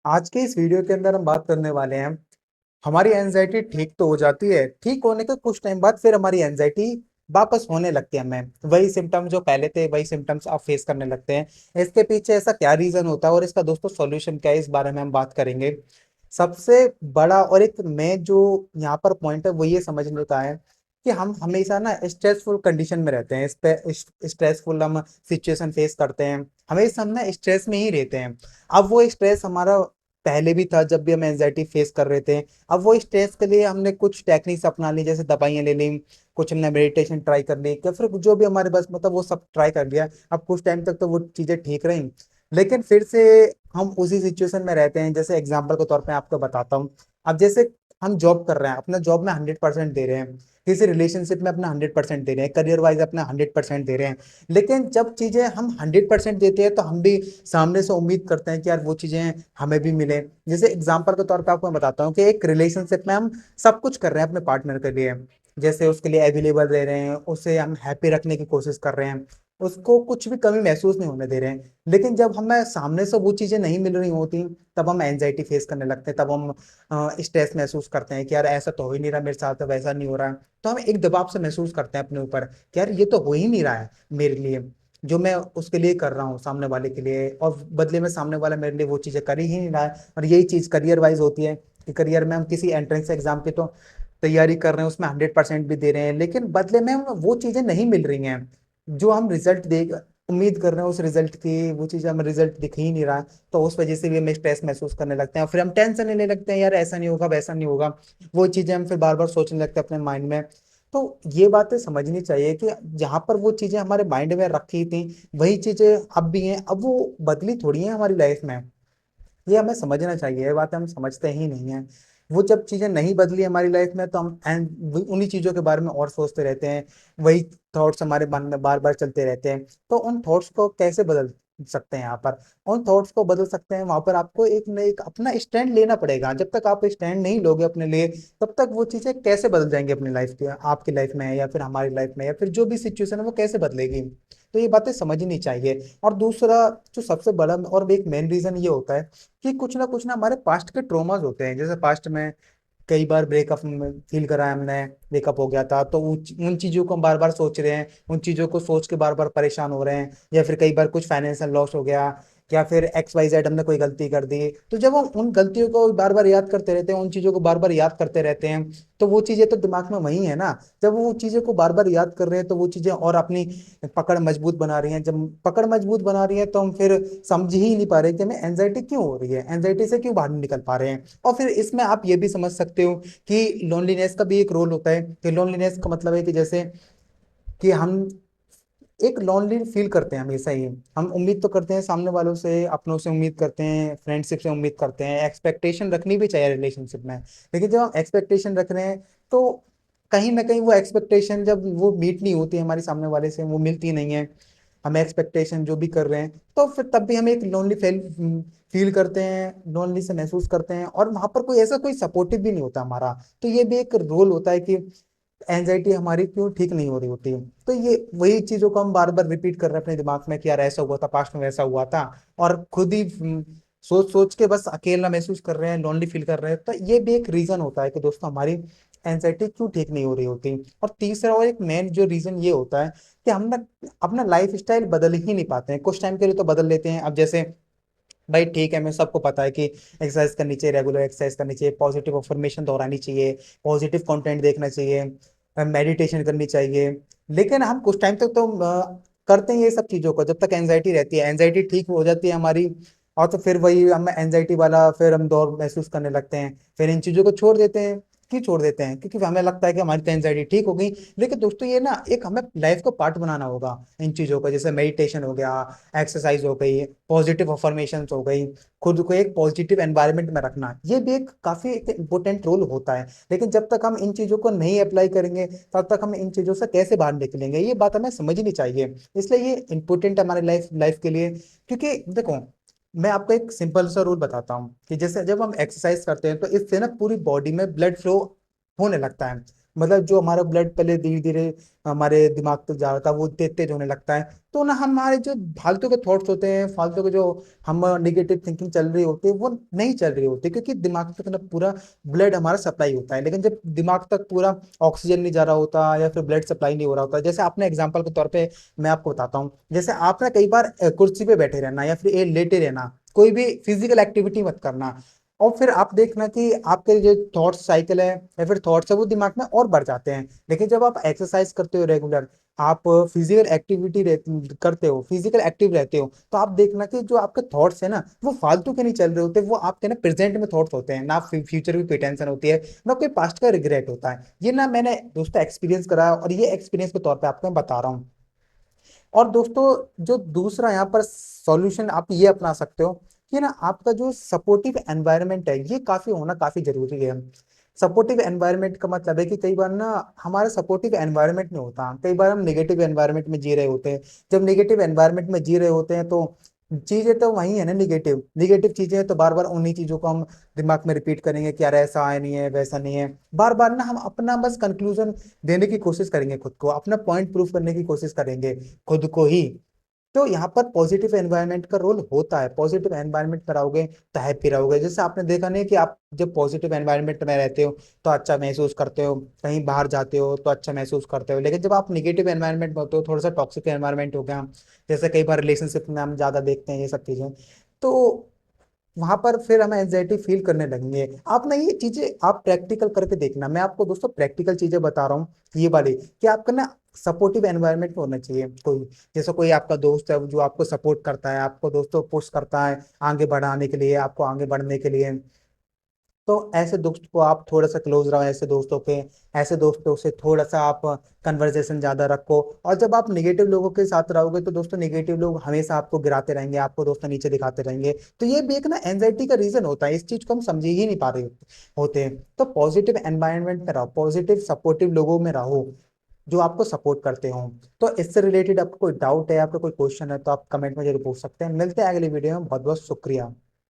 आज के इस वीडियो के अंदर हम बात करने वाले हैं। हमारी एंजाइटी ठीक तो हो जाती है, ठीक होने के कुछ टाइम बाद फिर हमारी एंजाइटी वापस होने लगती है। हमें वही सिम्टम्स जो पहले थे वही सिम्टम्स आप फेस करने लगते हैं। इसके पीछे ऐसा क्या रीजन होता है और इसका दोस्तों सॉल्यूशन क्या है, इस बारे में हम बात करेंगे। सबसे बड़ा और एक मेन जो यहाँ पर पॉइंट है वो ये समझने का है कि हम हमेशा ना स्ट्रेसफुल कंडीशन में रहते हैं। इस पे स्ट्रेसफुल हम सिचुएशन फेस करते हैं, हमेशा हम ना स्ट्रेस में ही रहते हैं। अब वो स्ट्रेस हमारा पहले भी था जब भी हम एंजाइटी फेस कर रहे थे। अब वो स्ट्रेस के लिए हमने कुछ टेक्निक्स अपना ली, जैसे दवाइयाँ ले ली, कुछ हमने मेडिटेशन ट्राई कर ली, या फिर जो भी हमारे पास मतलब वो सब ट्राई कर लिया। अब कुछ टाइम तक तो वो चीजें ठीक रही, लेकिन फिर से हम उसी सिचुएशन में रहते हैं। जैसे एग्जाम्पल के तौर पे आपको बताता हूँ। अब जैसे हम जॉब कर रहे हैं, अपना जॉब में 100% दे रहे हैं, किसी रिलेशनशिप में अपना 100% दे रहे हैं, करियर वाइज अपना 100% दे रहे हैं। लेकिन जब चीजें हम 100% देते हैं तो हम भी सामने से उम्मीद करते हैं कि यार वो चीजें हमें भी मिले। जैसे एग्जाम्पल के तौर पे आपको मैं बताता हूँ कि एक रिलेशनशिप में हम सब कुछ कर रहे हैं अपने पार्टनर के लिए। जैसे उसके लिए अवेलेबल रह रहे हैं, उसे हम हैप्पी रखने की कोशिश कर रहे हैं, उसको कुछ भी कमी महसूस नहीं होने दे रहे हैं। लेकिन जब हमें सामने से वो चीजें नहीं मिल रही होती, तब हम एंजाइटी फेस करने लगते हैं, तब हम स्ट्रेस महसूस करते हैं कि यार ऐसा तो हो ही नहीं रहा मेरे साथ, वैसा नहीं हो रहा है। तो हम एक दबाव से महसूस करते हैं अपने ऊपर कि यार ये तो हो ही नहीं रहा है मेरे लिए, जो मैं उसके लिए कर रहा हूँ सामने वाले के लिए, और बदले में सामने वाला मेरे लिए वो चीजें कर ही नहीं रहा है। और यही चीज करियर वाइज होती है कि करियर में हम किसी एंट्रेंस एग्जाम की तो तैयारी कर रहे हैं, उसमें 100% भी दे रहे हैं, लेकिन बदले में हमें वो चीजें नहीं मिल रही हैं जो हम रिजल्ट दे उम्मीद कर रहे हैं। उस रिजल्ट की वो चीज हमें रिजल्ट दिख ही नहीं रहा है। तो उस वजह से भी हम स्ट्रेस महसूस करने लगते हैं, और फिर हम टेंशन लेने लगते हैं, यार ऐसा नहीं होगा वैसा नहीं होगा। वो चीजें हम फिर बार बार सोचने लगते हैं अपने माइंड में। तो ये बातें समझनी चाहिए कि जहां पर वो चीजें हमारे माइंड में रखी थी वही चीजें अब भी हैं, अब वो बदली थोड़ी है हमारी लाइफ में। ये हमें समझना चाहिए, ये बात हम समझते ही नहीं है। वो जब चीजें नहीं बदली हमारी लाइफ में तो हम उन्हीं चीजों के बारे में और सोचते रहते हैं। वही थॉट्स हमारे मन में बार बार चलते रहते हैं। तो उन थॉट्स को कैसे बदल सकते हैं यहाँ पर? उन थॉट्स को बदल सकते हैं, वहां पर आपको एक न एक अपना स्टैंड लेना पड़ेगा। जब तक आप स्टैंड नहीं लोगे अपने लिए, तब तक वो चीजें कैसे बदल जाएंगी अपनी लाइफ की, आपकी लाइफ में या फिर हमारी लाइफ में, या फिर जो भी सिचुएशन है वो कैसे बदलेगी। तो ये बातें समझनी चाहिए। और दूसरा जो सबसे बड़ा और एक मेन रीजन ये होता है कि कुछ ना हमारे पास्ट के ट्रोमास होते हैं। जैसे पास्ट में कई बार ब्रेकअप फील करा है हमने, ब्रेकअप हो गया था, तो उन चीजों को हम बार बार सोच रहे हैं, उन चीजों को सोच के बार बार परेशान हो रहे हैं। या फिर कई बार कुछ फाइनेंशियल लॉस हो गया, या फिर XYZ हमने कोई गलती कर दी, तो जब हम उन गलतियों को बार बार याद करते रहते हैं, उन चीजों को बार बार याद करते रहते हैं, तो वो चीजें तो दिमाग में वही है ना। जब वो चीजें को बार बार याद कर रहे हैं तो वो चीजें और अपनी पकड़ मजबूत बना रही हैं। जब पकड़ मजबूत बना रही है तो हम फिर समझ ही नहीं पा रहे कि हमें एंजाइटी क्यों हो रही है, एंजाइटी से क्यों बाहर नहीं निकल पा रहे हैं। और फिर इसमें आप ये भी समझ सकते हो कि लोनलीनेस का भी एक रोल होता है। कि लोनलीनेस का मतलब है कि जैसे कि हम एक लोनली फील करते हैं हमेशा ही। हम उम्मीद तो करते हैं सामने वालों से, अपनों से उम्मीद करते हैं, फ्रेंडशिप से उम्मीद करते हैं, एक्सपेक्टेशन रखनी भी चाहिए रिलेशनशिप में। लेकिन जब हम एक्सपेक्टेशन रख रहे हैं तो कहीं ना कहीं वो एक्सपेक्टेशन जब वो मीट नहीं होती है हमारी सामने वाले से, वो मिलती नहीं है, हम एक्सपेक्टेशन जो भी कर रहे हैं, तो फिर तब भी हम एक लोनली फील फील करते हैं, लोनली से महसूस करते हैं, और वहां पर कोई ऐसा कोई सपोर्टिव भी नहीं होता हमारा। तो ये भी एक रोल होता है कि एंजाइटी हमारी क्यों ठीक नहीं हो रही होती है। तो ये वही चीजों को हम बार बार रिपीट कर रहे हैं अपने दिमाग में कि यार ऐसा हुआ था पास्ट में, वैसा हुआ था, और खुद ही सोच सोच के बस अकेला महसूस कर रहे हैं, लोनली फील कर रहे हैं। तो ये भी एक रीजन होता है कि दोस्तों हमारी एंजाइटी क्यों ठीक नहीं हो रही होती। और तीसरा और एक मेन जो रीजन ये होता है कि हम ना अपना लाइफ स्टाइल बदल ही नहीं पाते हैं। कुछ टाइम के लिए तो बदल लेते हैं। अब जैसे भाई ठीक है, मैं सबको पता है कि एक्सरसाइज करनी चाहिए, रेगुलर एक्सरसाइज करनी चाहिए, पॉजिटिव अफर्मेशन दोहरानी चाहिए, पॉजिटिव कंटेंट देखना चाहिए, मेडिटेशन करनी चाहिए। लेकिन हम कुछ टाइम तक तो करते हैं ये सब चीजों को, जब तक एंजाइटी रहती है, एंजाइटी ठीक हो जाती है हमारी, और तो फिर वही हम एंजाइटी वाला फिर हम दौर महसूस करने लगते हैं, फिर इन चीजों को छोड़ देते हैं। क्यों छोड़ देते हैं? क्योंकि हमें लगता है कि हमारी तो एंजाइटी ठीक हो गई। लेकिन दोस्तों ये ना एक हमें लाइफ को पार्ट बनाना होगा इन चीजों का। जैसे मेडिटेशन हो गया, एक्सरसाइज हो गई, पॉजिटिव अफर्मेशन हो गई, खुद को एक पॉजिटिव एनवायरनमेंट में रखना, ये भी एक काफी एक इंपॉर्टेंट रोल होता है। लेकिन जब तक हम इन चीजों को नहीं अप्लाई करेंगे, तब तक हम इन चीजों से कैसे बाहर निकलेंगे? ये बात हमें समझनी चाहिए। इसलिए ये इंपॉर्टेंट है हमारे लाइफ लाइफ के लिए। क्योंकि देखो, मैं आपको एक सिंपल सा रूल बताता हूँ कि जैसे जब हम एक्सरसाइज करते हैं तो इससे ना पूरी बॉडी में ब्लड फ्लो होने लगता है। मतलब जो हमारा ब्लड पहले धीरे धीरे हमारे दिमाग तक जा रहा था वो तेज तेज होने लगता है। तो ना हमारे जो फालतू के थॉट्स होते हैं, फालतू के जो हम निगेटिव थिंकिंग चल रही होती है वो नहीं चल रही होती, क्योंकि दिमाग तक ना पूरा ब्लड हमारा सप्लाई होता है। लेकिन जब दिमाग तक पूरा ऑक्सीजन नहीं जा रहा होता या फिर ब्लड सप्लाई नहीं हो रहा होता, जैसे आपने एग्जांपल के तौर पे मैं आपको बताता हूँ, जैसे आप ना कई बार कुर्सी पे बैठे रहना या फिर लेटे रहना, कोई भी फिजिकल एक्टिविटी मत करना, और फिर आप देखना कि आपके जो थॉट्स साइकिल है या फिर थॉट्स है वो दिमाग में और बढ़ जाते हैं। लेकिन जब आप एक्सरसाइज करते हो रेगुलर, आप फिजिकल एक्टिविटी करते हो, फिजिकल एक्टिव रहते हो, तो आप देखना कि जो आपके थॉट्स है ना वो फालतू के नहीं चल रहे होते, वो आपके ना प्रेजेंट में थॉट्स होते हैं, ना फ्यूचर की कोई टेंशन होती है, ना कोई पास्ट का रिग्रेट होता है। ये ना मैंने दोस्तों एक्सपीरियंस करा है, और ये एक्सपीरियंस के तौर पे आपको मैं बता रहा हूँ। और दोस्तों जो दूसरा यहाँ पर सॉल्यूशन आप ये अपना सकते हो कि ना आपका जो सपोर्टिव एनवायरनमेंट है ये काफी होना काफी जरूरी है। सपोर्टिव एनवायरनमेंट का मतलब है कि कई बार ना हमारा सपोर्टिव एनवायरनमेंट नहीं होता, कई बार हम नेगेटिव एनवायरनमेंट में जी रहे होते हैं। जब नेगेटिव एनवायरनमेंट में जी रहे होते हैं तो चीजें तो वही है ना, नेगेटिव नेगेटिव चीजें हैं, तो बार बार उन्हीं चीजों को हम दिमाग में रिपीट करेंगे कि यार ऐसा है नहीं है वैसा नहीं है, बार बार ना हम अपना बस कंक्लूजन देने की कोशिश करेंगे, खुद को अपना पॉइंट प्रूफ करने की कोशिश करेंगे खुद को ही। तो यहाँ पर पॉजिटिव एनवायरनमेंट का रोल होता है, पॉजिटिव एनवायरनमेंट में रहोगे तो हैप्पी रहोगे। जैसे आपने देखा नहीं कि आप जब पॉजिटिव एनवायरनमेंट में रहते हो तो अच्छा महसूस करते हो, कहीं बाहर जाते हो तो अच्छा महसूस करते हो, लेकिन जब आप निगेटिव एनवायरनमेंट में होते हो, थोड़ा सा टॉक्सिक एनवायरनमेंट हो गया, जैसे कई बार रिलेशनशिप में हम ज्यादा देखते हैं ये सब चीजें, तो वहां पर फिर हमें एंजाइटी फील करने लगेंगे। आप ना ये चीजें आप प्रैक्टिकल करके देखना, मैं आपको दोस्तों प्रैक्टिकल चीजें बता रहा हूँ ये वाली, कि आपका ना सपोर्टिव एनवायरनमेंट में होना चाहिए कोई, जैसे कोई आपका दोस्त है जो आपको सपोर्ट करता है, आपको दोस्तों पुश करता है आगे बढ़ाने के लिए, आपको आगे बढ़ने के लिए। तो ऐसे दोस्त को आप थोड़ा सा क्लोज रहो, ऐसे दोस्तों के, ऐसे दोस्तों से थोड़ा सा आप कन्वर्सेशन ज्यादा रखो। और जब आप निगेटिव लोगों के साथ रहोगे तो दोस्तों निगेटिव लोग हमेशा आपको गिराते रहेंगे, आपको दोस्तों नीचे दिखाते रहेंगे, तो ये भी एक ना एंजाइटी का रीजन होता है, इस चीज को हम समझ ही नहीं पा रहे होते हैं। तो पॉजिटिव एनवायरनमेंट में रहो, पॉजिटिव सपोर्टिव लोगों में रहो जो आपको सपोर्ट करते हो। तो इससे रिलेटेड आपको कोई डाउट है, आपका कोई क्वेश्चन है तो आप कमेंट में जरूर पूछ सकते हैं। मिलते हैं अगली वीडियो में, बहुत बहुत शुक्रिया।